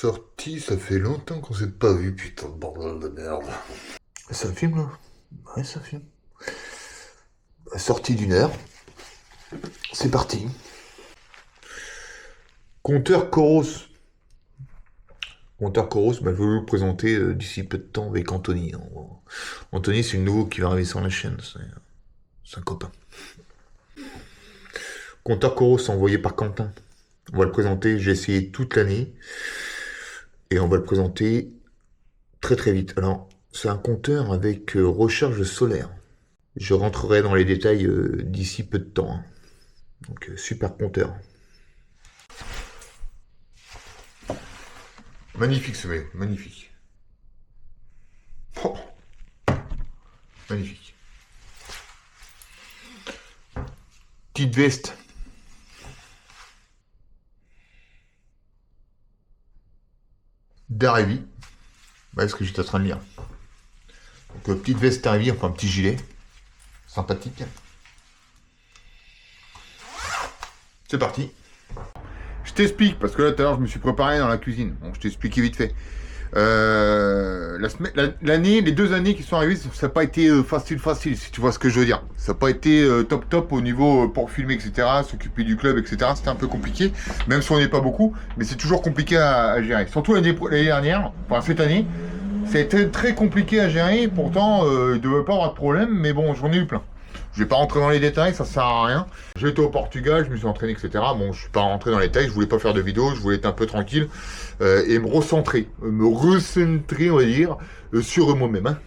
Sorti, ça fait longtemps qu'on s'est pas vu, putain de bordel de merde. Ça filme là? Ouais, ça filme. Sortie d'1 heure. C'est parti. Compteur Coros. Compteur Coros, je vais vous le présenter d'ici peu de temps avec Anthony. Anthony, c'est le nouveau qui va arriver sur la chaîne. C'est un copain. Compteur Coros envoyé par Quentin. On va le présenter, j'ai essayé toute l'année. Et on va le présenter très très vite. Alors, c'est un compteur avec recharge solaire. Je rentrerai dans les détails d'ici peu de temps. Hein. Donc, super compteur. Magnifique ce mec, magnifique. Oh. Magnifique. Petite veste. D'Arevi. Ouais, ce que j'étais en train de lire. Donc, petite veste d'Arevi, enfin petit gilet. Sympathique. C'est parti. Je t'explique, parce que là, tout à l'heure, je me suis préparé dans la cuisine. Bon, je t'ai expliqué vite fait. L'année, les 2 années qui sont arrivées, ça n'a pas été facile, si tu vois ce que je veux dire. Ça n'a pas été top au niveau pour filmer, etc., s'occuper du club, etc. C'était un peu compliqué, même si on n'est pas beaucoup, mais c'est toujours compliqué à gérer. Surtout l'année dernière, enfin cette année, c'était très compliqué à gérer. Pourtant, il ne devait pas avoir de problème, mais bon, j'en ai eu plein. Je vais pas rentrer dans les détails, ça sert à rien. J'étais au Portugal, je me suis entraîné, etc. Bon, je suis pas rentré dans les détails, je voulais pas faire de vidéo, je voulais être un peu tranquille et me recentrer, on va dire, sur moi-même. Hein.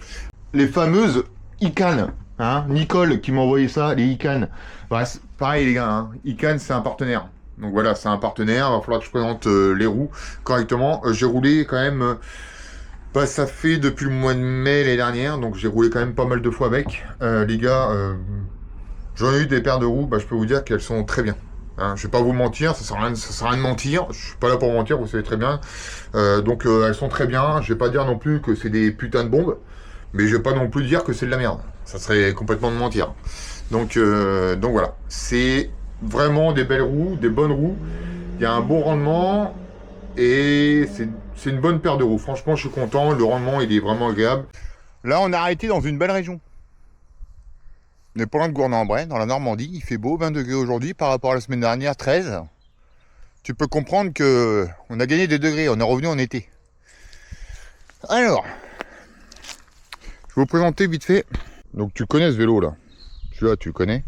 Les fameuses ICANN, hein, Nicole qui m'a envoyé ça, les ICANN. Bah, pareil les gars, hein, ICANN c'est un partenaire. Donc voilà, c'est un partenaire, il va falloir que je présente les roues correctement. J'ai roulé quand même... Bah, ça fait depuis le mois de mai l'année dernière, donc j'ai roulé quand même pas mal de fois avec. Les gars, j'en ai eu des paires de roues, bah, je peux vous dire qu'elles sont très bien. Hein, je vais pas vous mentir, ça sert à rien de mentir, je suis pas là pour mentir, vous savez très bien. Donc elles sont très bien, je vais pas dire non plus que c'est des putains de bombes, mais je vais pas non plus dire que c'est de la merde. Ça serait complètement de mentir. Donc voilà, c'est vraiment des belles roues, des bonnes roues. Il y a un bon rendement. Et c'est une bonne paire de roues. Franchement, je suis content. Le rendement, il est vraiment agréable. Là, on a arrêté dans une belle région. On est pas loin de Gournay-en-Bray, dans la Normandie. Il fait beau, 20 degrés aujourd'hui par rapport à la semaine dernière, 13. Tu peux comprendre que on a gagné des degrés. On est revenu en été. Alors, je vais vous présenter vite fait. Donc, tu connais ce vélo là. Celui-là, tu le connais.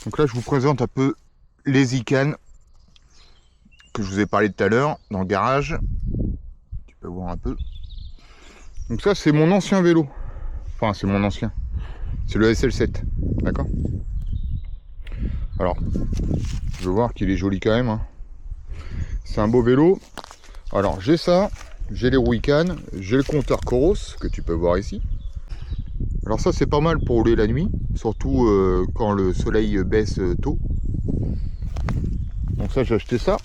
Donc là, je vous présente un peu les ICANN que je vous ai parlé tout à l'heure dans le garage. Tu peux voir un peu. Donc ça c'est mon ancien vélo. Enfin c'est mon ancien. C'est le SL7. D'accord. Alors, je veux voir qu'il est joli quand même. Hein. C'est un beau vélo. Alors j'ai ça. J'ai les roues ICANN. J'ai le compteur Coros que tu peux voir ici. Alors ça c'est pas mal pour rouler la nuit. Surtout quand le soleil baisse tôt. Donc ça j'ai acheté ça.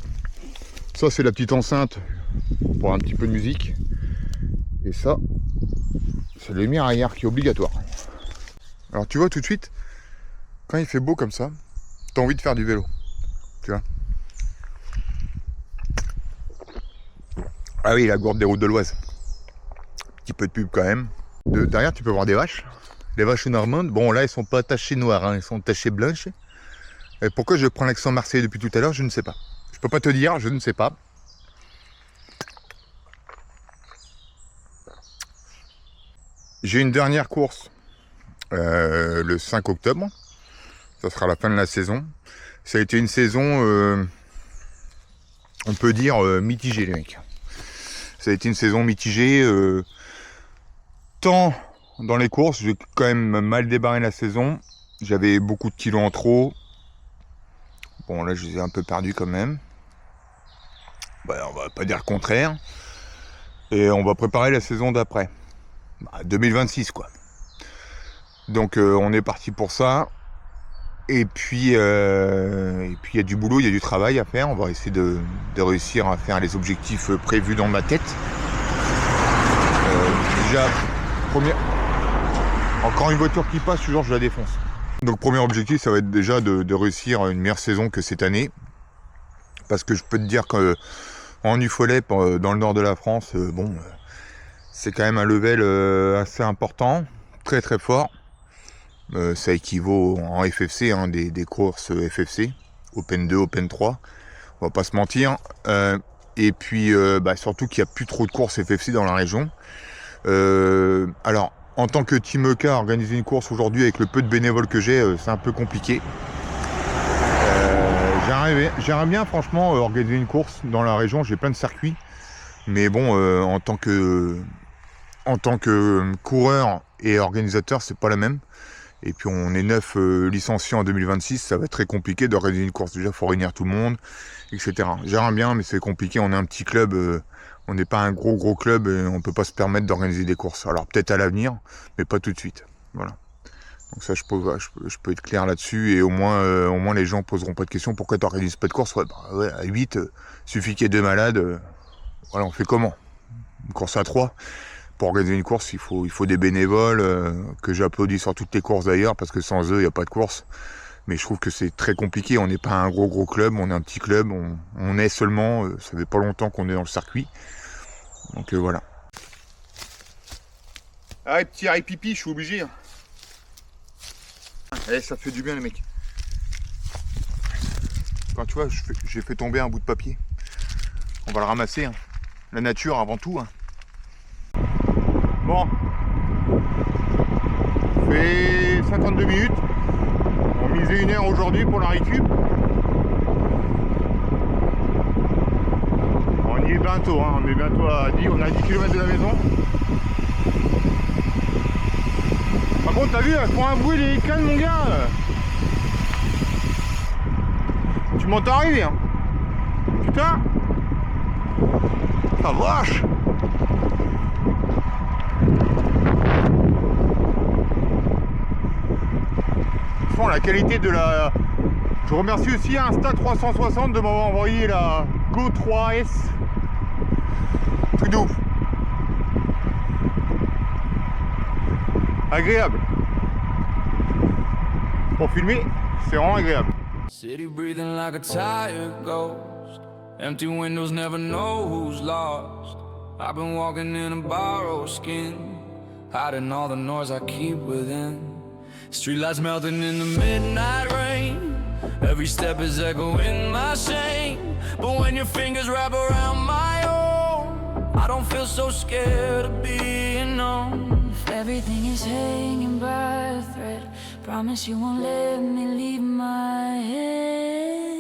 Ça c'est la petite enceinte pour un petit peu de musique. Et ça, c'est le lumière arrière qui est obligatoire. Alors tu vois tout de suite, quand il fait beau comme ça, t'as envie de faire du vélo. Tu vois. Ah oui, la gourde des routes de l'Oise. Petit peu de pub quand même. Derrière tu peux voir des vaches. Les vaches normandes, bon là elles sont pas tachées noires, hein, elles sont tachées blanches. Et pourquoi je prends l'accent marseillais depuis tout à l'heure, je ne sais pas. Je peux pas te dire, je ne sais pas. J'ai une dernière course le 5 octobre. Ça sera la fin de la saison. Ça a été une saison, on peut dire, mitigée les mecs. Ça a été une saison mitigée. Tant dans les courses, j'ai quand même mal débarré la saison. J'avais beaucoup de kilos en trop. Bon là je les ai un peu perdus quand même. Bah, on va pas dire le contraire. Et on va préparer la saison d'après. Bah, 2026 quoi. Donc on est parti pour ça. Et puis il y a du boulot, il y a du travail à faire. On va essayer de réussir à faire les objectifs prévus dans ma tête. Déjà, encore une voiture qui passe, toujours je la défonce. Donc premier objectif, ça va être déjà de réussir une meilleure saison que cette année. Parce que je peux te dire que En Uffolep, dans le nord de la France, c'est quand même un level assez important, très très fort. Ça équivaut en FFC, hein, des courses FFC, Open 2, Open 3, on va pas se mentir. Et puis surtout qu'il n'y a plus trop de courses FFC dans la région. Alors, en tant que Team EK, organiser une course aujourd'hui avec le peu de bénévoles que j'ai, c'est un peu compliqué. J'aimerais bien franchement organiser une course dans la région, j'ai plein de circuits. Mais bon, en tant que coureur et organisateur, c'est pas la même. Et puis on est 9 licenciés en 2026, ça va être très compliqué d'organiser une course. Déjà, il faut réunir tout le monde, etc. J'aimerais bien, mais c'est compliqué. On est un petit club, on n'est pas un gros club et on peut pas se permettre d'organiser des courses. Alors peut-être à l'avenir, mais pas tout de suite. Voilà. Donc ça, je peux être clair là-dessus et au moins les gens poseront pas de questions. Pourquoi tu n'organises pas de course? Ouais, à 8, suffit qu'il y ait 2 malades. Voilà, on fait comment? Une course à 3. Pour organiser une course, il faut des bénévoles que j'applaudis sur toutes les courses d'ailleurs, parce que sans eux, il n'y a pas de course. Mais je trouve que c'est très compliqué. On n'est pas un gros club, on est un petit club. On est seulement, ça fait pas longtemps qu'on est dans le circuit. Donc voilà. Ah, petit arrêt pipi, je suis obligé. Hein. Eh, ça fait du bien les mecs. Quand tu vois, j'ai fait tomber un bout de papier. On va le ramasser. Hein. La nature avant tout. Hein. Bon, fait 52 minutes. On misait 1 heure aujourd'hui pour la récup. On y est bientôt, hein. On est bientôt à 10, on est à 10 km de la maison. Par contre, t'as vu, elles font un bruit les cannes, mon gars. Tu m'entends arriver, hein. Putain. Ah vache. La qualité de la... Je remercie aussi Insta360 de m'avoir envoyé la Go 3S. Truc de ouf. Agréable. Pour filmer, c'est vraiment agréable. City breathing like a tired ghost. Empty windows never know who's lost. I've been walking in a borrowed skin, hiding all the noise I keep within. Streetlights melting in the midnight rain. Every step is echoing my shame. But when your fingers wrap around my own, I don't feel so scared of being known. If everything is hanging by a thread, promise you won't let me leave my head.